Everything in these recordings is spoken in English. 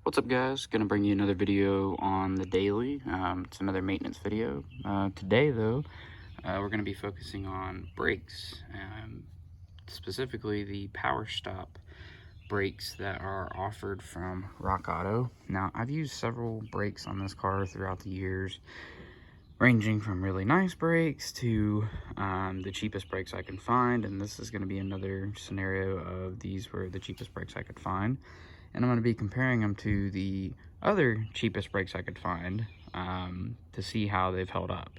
What's up, guys? Gonna bring you another video on the daily. It's another maintenance video. Today though, we're gonna be focusing on brakes, specifically the Powerstop brakes that are offered from Rock Auto. Now, I've used several brakes on this car throughout the years, ranging from really nice brakes to the cheapest brakes I can find, and this is going to be another scenario of these were the cheapest brakes I could find, and I'm going to be comparing them to the other cheapest brakes I could find to see how they've held up.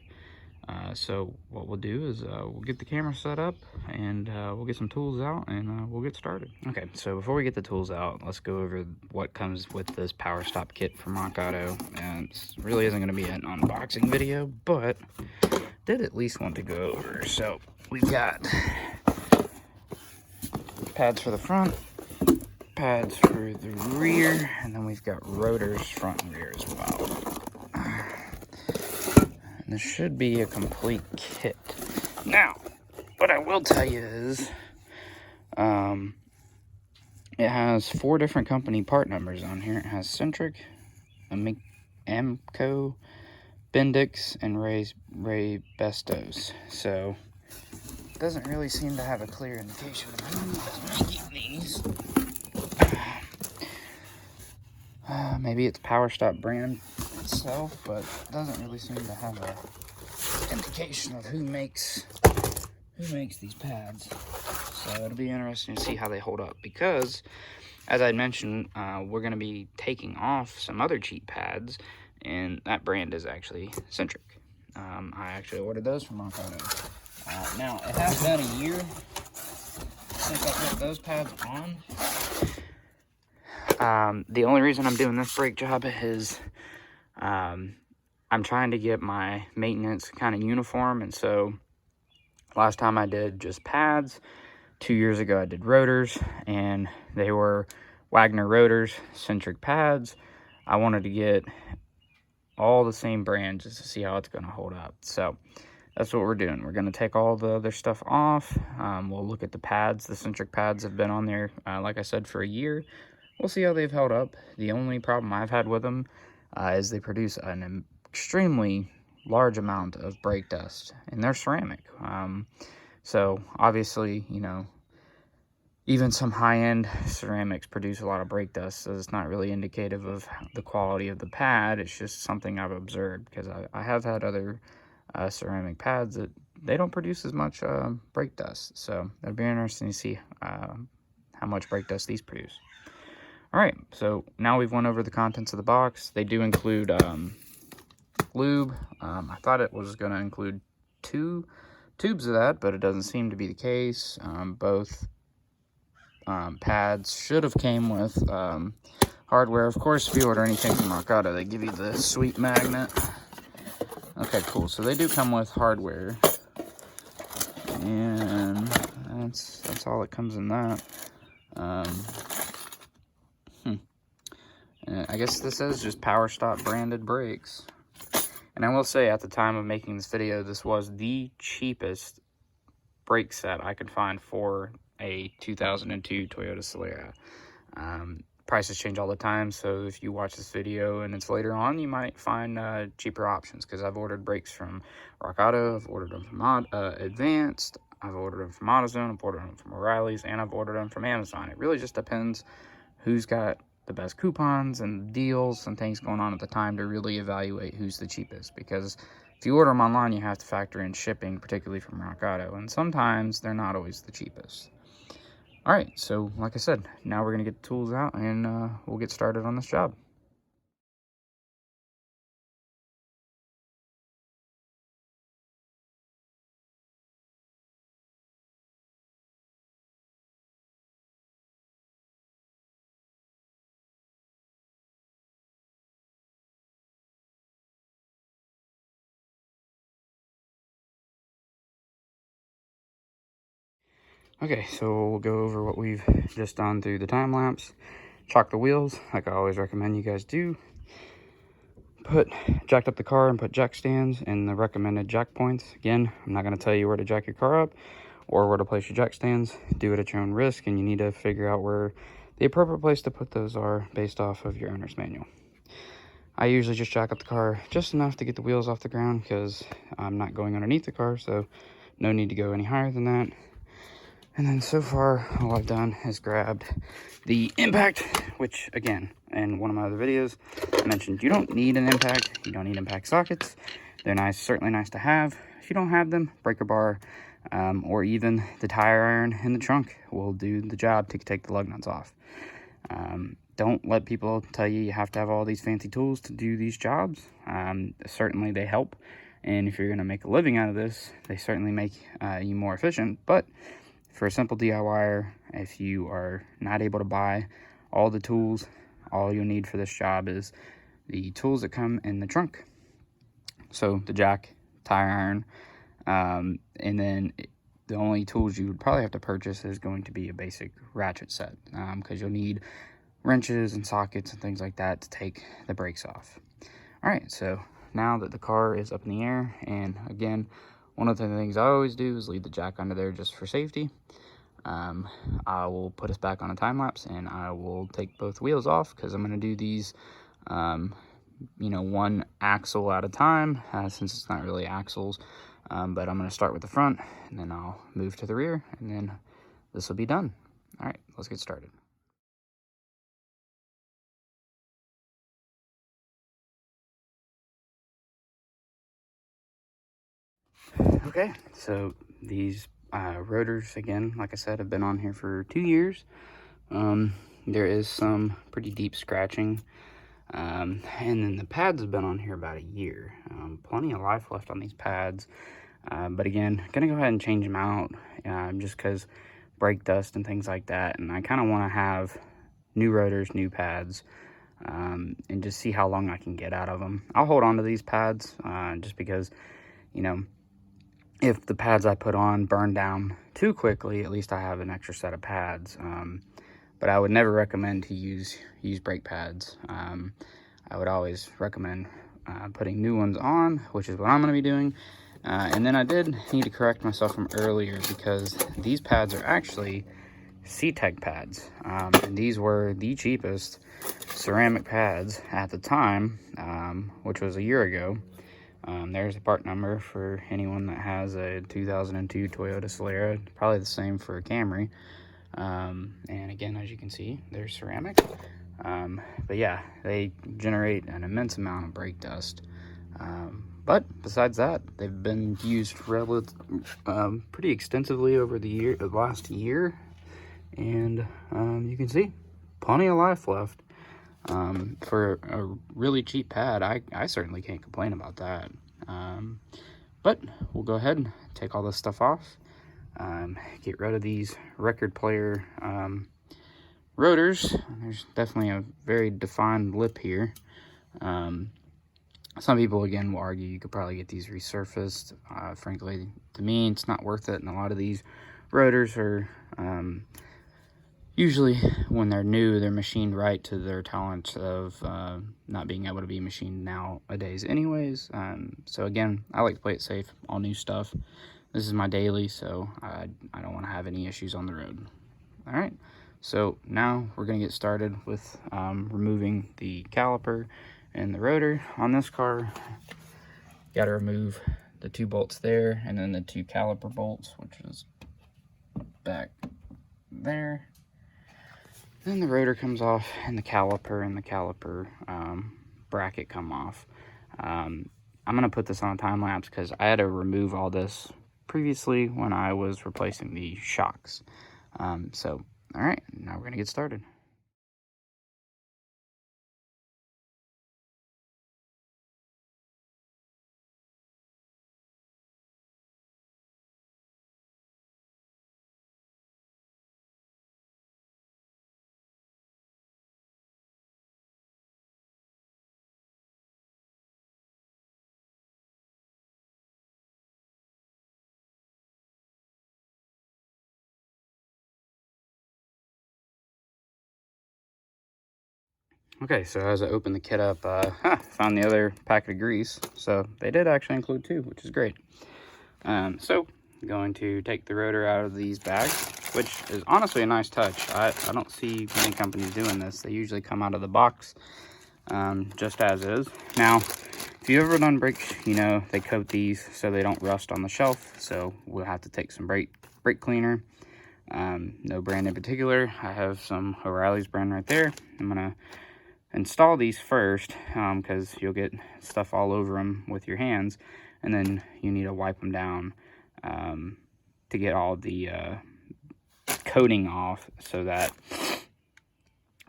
So what we'll do is we'll get the camera set up and we'll get some tools out and we'll get started. Okay, so before we get the tools out, let's go over what comes with this Powerstop kit from Rock Auto. And it really isn't going to be an unboxing video, but did at least want to go over. So we've got pads for the front, pads for the rear, and then we've got rotors front and rear as well. This should be a complete kit. Now, what I will tell you is, it has 4 different company part numbers on here. It has Centric, Amco, Bendix, and Ray Bestos. So, it doesn't really seem to have a clear indication of who is making these. Maybe it's Powerstop brand itself, but it doesn't really seem to have a indication of who makes these pads. So it'll be interesting to see how they hold up, because as I mentioned, we're going to be taking off some other cheap pads, and that brand is actually Centric. I actually ordered those from Rock Auto. Now, it has been a year since I put those pads on. The only reason I'm doing this brake job is I'm trying to get my maintenance kind of uniform, and so last time I did just pads. 2 years ago I did rotors, and they were Wagner rotors, Centric pads. I wanted to get all the same brand just to see how it's going to hold up. So that's what we're doing. We're going to take all the other stuff off. We'll look at the pads. The Centric pads have been on there, like I said, for a year. We'll see how they've held up. The only problem I've had with them is they produce an extremely large amount of brake dust, and they're ceramic. So obviously, you know, even some high-end ceramics produce a lot of brake dust, so it's not really indicative of the quality of the pad. It's just something I've observed, because I have had other ceramic pads that they don't produce as much brake dust. So it'll be interesting to see how much brake dust these produce. Alright, so now we've went over the contents of the box. They do include lube. I thought it was going to include 2 tubes of that, but it doesn't seem to be the case. Both pads should have came with hardware. Of course, if you order anything from Rock Auto, they give you the sweet magnet. Okay, cool. So they do come with hardware, and that's all that comes in that. I guess this is just Powerstop branded brakes. And I will say, at the time of making this video, this was the cheapest brake set I could find for a 2002 Toyota Celera. Prices change all the time, so if you watch this video and it's later on, you might find cheaper options, because I've ordered brakes from Rock Auto, I've ordered them from Advanced, I've ordered them from AutoZone, I've ordered them from O'Reilly's, and I've ordered them from Amazon. It really just depends who's got the best coupons and deals and things going on at the time to really evaluate who's the cheapest, because if you order them online, you have to factor in shipping, particularly from Rock Auto, and sometimes they're not always the cheapest. Alright, so like I said, now we're going to get the tools out and we'll get started on this job. Okay, so we'll go over what we've just done through the time lapse. Chock the wheels, like I always recommend you guys do. Jacked up the car and put jack stands in the recommended jack points. Again, I'm not going to tell you where to jack your car up or where to place your jack stands. Do it at your own risk, and you need to figure out where the appropriate place to put those are based off of your owner's manual. I usually just jack up the car just enough to get the wheels off the ground because I'm not going underneath the car, so no need to go any higher than that. And then so far, all I've done is grabbed the impact, which again, in one of my other videos, I mentioned you don't need an impact. You don't need impact sockets. They're nice, certainly nice to have. If you don't have them, breaker bar, or even the tire iron in the trunk will do the job to take the lug nuts off. Don't let people tell you you have to have all these fancy tools to do these jobs. Certainly they help, and if you're going to make a living out of this, they certainly make you more efficient. But for a simple DIYer, if you are not able to buy all the tools, all you'll need for this job is the tools that come in the trunk. So the jack, tire iron, and then the only tools you would probably have to purchase is going to be a basic ratchet set, because you'll need wrenches and sockets and things like that to take the brakes off. All right, so now that the car is up in the air, and again, one of the things I always do is leave the jack under there just for safety. I will put us back on a time lapse, and I will take both wheels off because I'm going to do these, one axle at a time, since it's not really axles. But I'm going to start with the front, and then I'll move to the rear, and then this will be done. All right, let's get started. Okay, so these rotors, again, like I said, have been on here for 2 years. There is some pretty deep scratching, and then the pads have been on here about a year. Plenty of life left on these pads, but again, gonna go ahead and change them out, just because brake dust and things like that, and I kind of want to have new rotors, new pads, and just see how long I can get out of them. I'll hold on to these pads, just because, if the pads I put on burn down too quickly, at least I have an extra set of pads. But I would never recommend to use brake pads. I would always recommend putting new ones on, which is what I'm going to be doing. And then I did need to correct myself from earlier, because these pads are actually C-Tech pads. And these were the cheapest ceramic pads at the time, which was a year ago. There's a part number for anyone that has a 2002 Toyota Solara, probably the same for a Camry. And again, as you can see, they're ceramic. But yeah, they generate an immense amount of brake dust. But besides that, they've been used pretty extensively over the last year. And you can see plenty of life left. For a really cheap pad, I certainly can't complain about that. But we'll go ahead and take all this stuff off, get rid of these record player rotors. There's definitely a very defined lip here. Some people, again, will argue you could probably get these resurfaced. Frankly, to me, it's not worth it, and a lot of these rotors are usually, when they're new, they're machined right to their tolerance of not being able to be machined nowadays anyways. So again, I like to play it safe, all new stuff. This is my daily, so I don't want to have any issues on the road. All right, so now we're going to get started with removing the caliper and the rotor on this car. Got to remove the 2 bolts there, and then the 2 caliper bolts, which is back there. Then the rotor comes off, and the caliper bracket come off. I'm going to put this on a time lapse because I had to remove all this previously when I was replacing the shocks. So, all right, now we're going to get started. Okay, so as I opened the kit up, found the other packet of grease. So they did actually include 2, which is great. So I'm going to take the rotor out of these bags. which is honestly a nice touch. I don't see many companies doing this. They usually come out of the box just as is. Now, if you've ever done brakes, you know they coat these so they don't rust on the shelf. So we'll have to take some brake cleaner. No brand in particular. I have some O'Reilly's brand right there. I'm gonna install these first because you'll get stuff all over them with your hands, and then you need to wipe them down to get all the coating off so that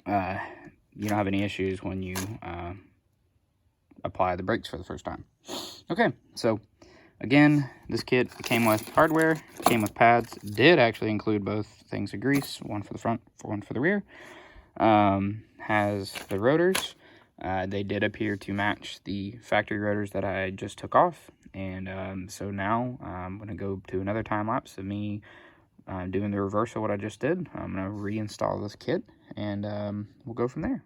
you don't have any issues when you apply the brakes for the first time. Okay, so again, this kit came with hardware, came with pads, did actually include both things of grease, one for the front, one for the rear. Has the rotors. They did appear to match the factory rotors that I just took off. And so now I'm going to go to another time lapse of me doing the reverse of what I just did. I'm going to reinstall this kit, and we'll go from there.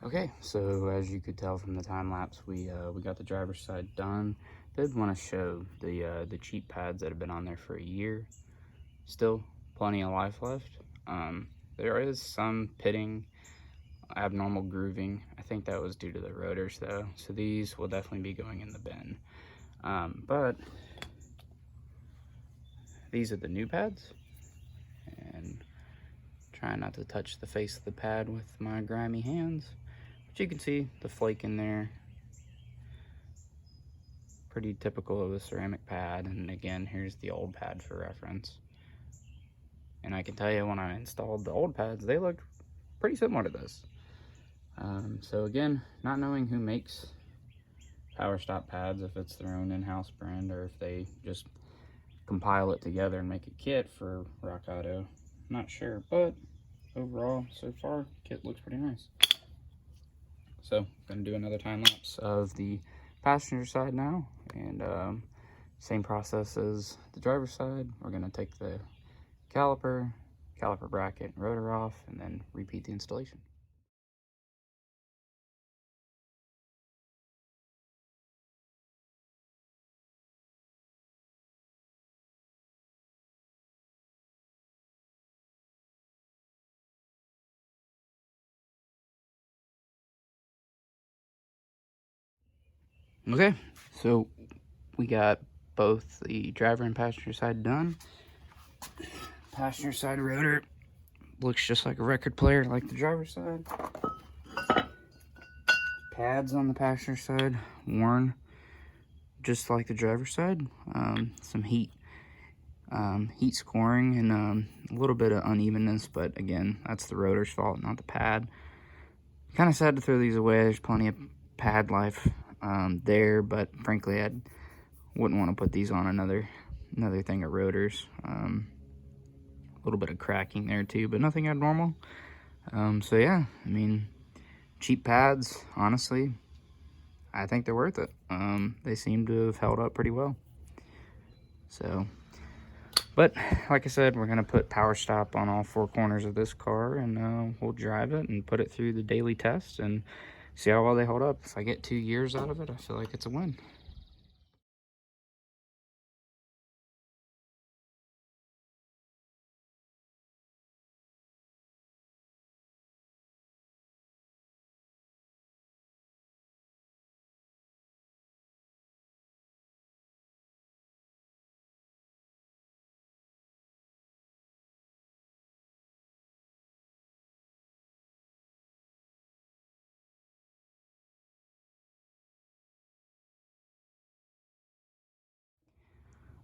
Okay, so as you could tell from the time lapse, we got the driver's side done. Did want to show the cheap pads that have been on there for a year. Still plenty of life left. There is some pitting, abnormal grooving. I think that was due to the rotors though. So these will definitely be going in the bin. But these are the new pads, and trying not to touch the face of the pad with my grimy hands. But you can see the flake in there. Pretty typical of a ceramic pad. And again, here's the old pad for reference. And I can tell you, when I installed the old pads, they looked pretty similar to this. So again, not knowing who makes Powerstop pads, if it's their own in-house brand or if they just compile it together and make a kit for Rock Auto, not sure. But overall, so far, kit looks pretty nice. So, gonna do another time lapse of the passenger side now, and same process as the driver's side. We're gonna take the caliper bracket, and rotor off, and then repeat the installation. Okay, so we got both the driver and passenger side done. Passenger side rotor looks just like a record player, like the driver's side. Pads on the passenger side worn just like the driver's side. Some heat scoring, and a little bit of unevenness, but again, that's the rotor's fault, not the pad. Kind of sad to throw these away. There's plenty of pad life there, but frankly, I wouldn't want to put these on another thing of rotors. A little bit of cracking there too, but nothing abnormal. So yeah, I mean, cheap pads, honestly, I think they're worth it. They seem to have held up pretty well. So, but like I said, we're gonna put Powerstop on all four corners of this car, and we'll drive it and put it through the daily test and see how well they hold up. If I get 2 years out of it, I feel like it's a win.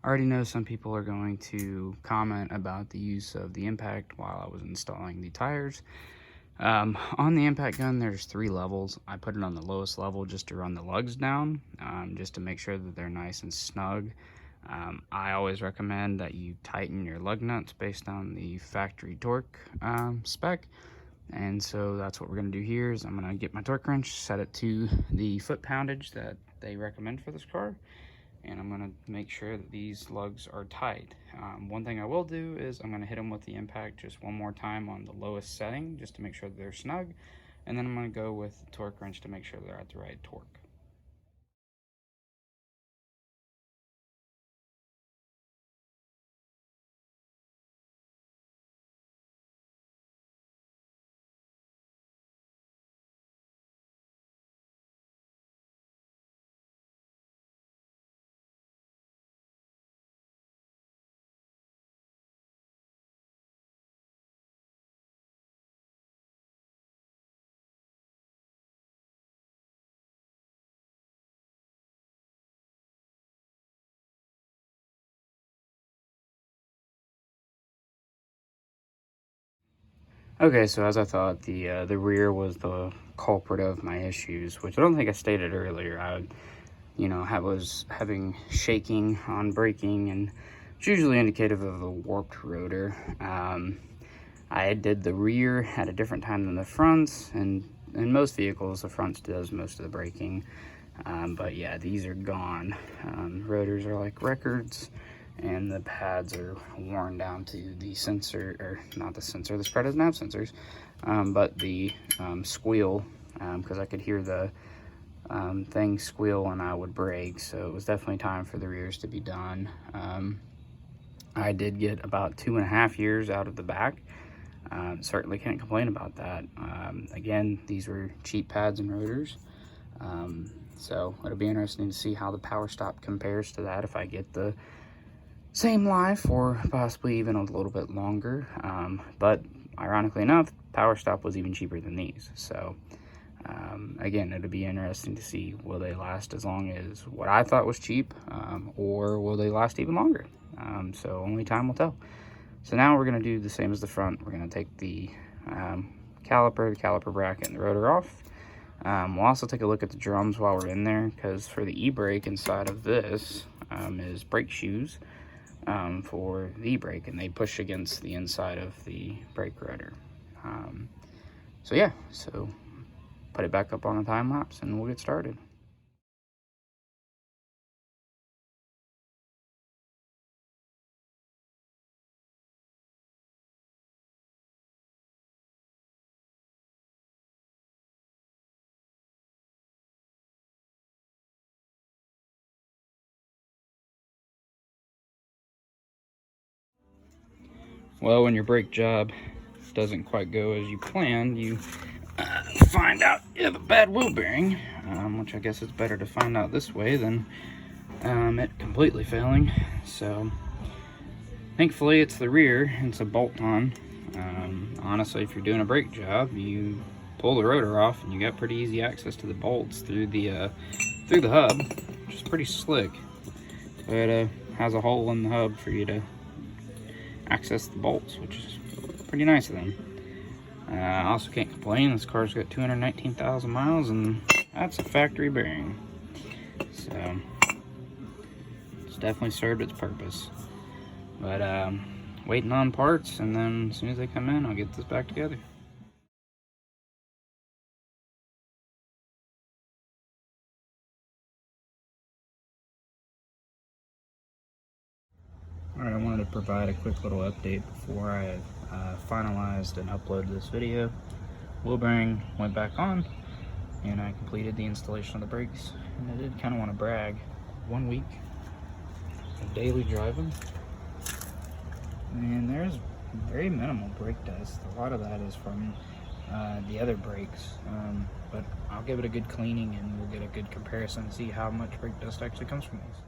I already know some people are going to comment about the use of the impact while I was installing the tires. On the impact gun, there's 3 levels. I put it on the lowest level just to run the lugs down, just to make sure that they're nice and snug. I always recommend that you tighten your lug nuts based on the factory torque spec. And so that's what we're going to do here is I'm going to get my torque wrench, set it to the foot poundage that they recommend for this car, and I'm going to make sure that these lugs are tight. One thing I will do is I'm going to hit them with the impact just one more time on the lowest setting just to make sure that they're snug, and then I'm going to go with the torque wrench to make sure they're at the right torque. Okay, so as I thought, the rear was the culprit of my issues, which I don't think I stated earlier. I was having shaking on braking, and it's usually indicative of a warped rotor. I did the rear at a different time than the fronts, and in most vehicles, the front does most of the braking. But yeah, these are gone. Rotors are like records, and the pads are worn down to the sensor, or not the sensor, this car doesn't have sensors, but the squeal, because I could hear the thing squeal when I would brake, so it was definitely time for the rears to be done. I did get about 2.5 years out of the back. Certainly can't complain about that. Again, these were cheap pads and rotors. So it'll be interesting to see how the Powerstop compares to that, if I get the same life or possibly even a little bit longer. But ironically enough, Powerstop was even cheaper than these. So again, it'll be interesting to see, will they last as long as what I thought was cheap, or will they last even longer? So only time will tell. So now we're going to do the same as the front. We're going to take the caliper bracket, and the rotor off. We'll also take a look at the drums while we're in there, because for the e-brake inside of this is brake shoes for the e-brake, and they push against the inside of the brake rotor. So yeah, so put it back up on a time lapse and we'll get started. Well, when your brake job doesn't quite go as you planned, you find out you have a bad wheel bearing, which I guess it's better to find out this way than it completely failing. So thankfully it's the rear, it's a bolt-on. Honestly, if you're doing a brake job, you pull the rotor off and you got pretty easy access to the bolts through the hub, which is pretty slick. So it has a hole in the hub for you to access the bolts, which is pretty nice of them. I also can't complain, this car's got 219,000 miles, and that's a factory bearing. So it's definitely served its purpose. But waiting on parts, and then as soon as they come in, I'll get this back together. Alright, I wanted to provide a quick little update before I finalized and uploaded this video. Wheel bearing went back on, and I completed the installation of the brakes. And I did kind of want to brag. 1 week of daily driving, and there's very minimal brake dust. A lot of that is from the other brakes, but I'll give it a good cleaning and we'll get a good comparison and see how much brake dust actually comes from these.